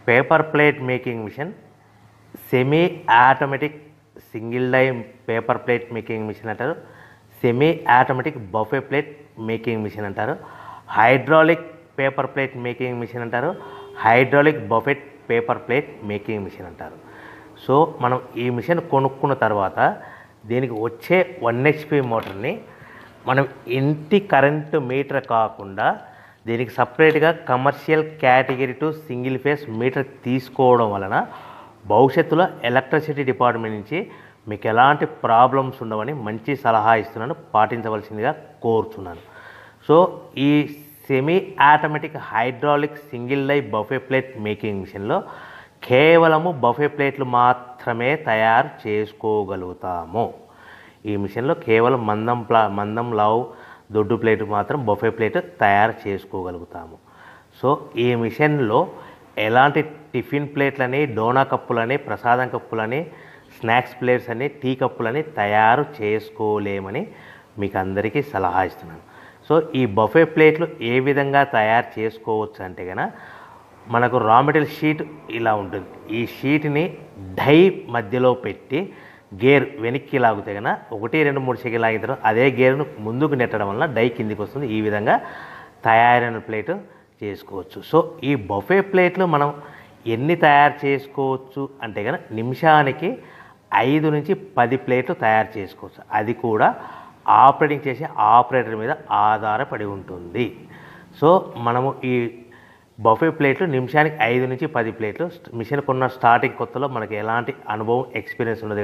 Paper plate making machine, semi automatic single die paper plate making machine అంటారు, semi automatic buffet plate making machine అంటారు, hydraulic paper plate making machine అంటారు, hydraulic buffet paper plate making machine అంటారు. So మనం ఈ machine కొనుక్కున్న తర్వాత దీనికి వచ్చే 1 HP మోటార్ని మనం ఇంటి కరెంటు మీటర్ కాకుండా దీనికి సపరేట్గా commercial category to single phase metre తీసుకోవడం వలన భవిష్యత్తులో ఎలక్ట్రిసిటీ డిపార్ట్మెంట్ నుంచి మీకు ఎలాంటి ప్రాబ్లమ్స్ ఉండవని మంచి సలహా ఇస్తున్నాను, పాటించవలసిందిగా కోరుతున్నాను. సో ఈ semi automatic hydraulic single die buffet plate making మిషన్లో కేవలము బఫే ప్లేట్లు మాత్రమే తయారు చేసుకోగలుగుతాము. ఈ మిషన్లో కేవలం మందం లావు దొడ్డు ప్లేట్ మాత్రం బఫే ప్లేట్ తయారు చేసుకోగలుగుతాము. సో ఈ మిషన్లో ఎలాంటి టిఫిన్ ప్లేట్లని, డోనా కప్పులని, ప్రసాదం కప్పులని, స్నాక్స్ ప్లేట్స్ అని, టీ కప్పులని తయారు చేసుకోలేమని మీకు అందరికీ సలహా ఇస్తున్నాను. సో ఈ బఫే ప్లేట్లు ఏ విధంగా తయారు చేసుకోవచ్చు అంటే కనుక మనకు రా మెటీరియల్ షీట్ ఇలా ఉంటుంది. ఈ షీట్ని డై మధ్యలో పెట్టి గేర్ వెనక్కి లాగితే కనుక 1, 2, 3 సెకండ్లు లాగిన తర్వాత అదే గేర్ను ముందుకు నెట్టడం వలన డై కిందికి వస్తుంది. ఈ విధంగా తయారైన ప్లేట్ చేసుకోవచ్చు. సో ఈ బఫే ప్లేట్లు మనం ఎన్ని తయారు చేసుకోవచ్చు అంటే కనుక నిమిషానికి 5 నుంచి 10 ప్లేట్లు తయారు చేసుకోవచ్చు. అది కూడా ఆపరేటింగ్ చేసే ఆపరేటర్ మీద ఆధారపడి ఉంటుంది. సో మనము ఈ బఫే ప్లేట్లు నిమిషానికి 5 నుంచి 10 ప్లేట్లు మిషన్ కొన్న స్టార్టింగ్ కొత్తలో మనకి ఎలాంటి అనుభవం ఎక్స్పీరియన్స్ ఉండదు.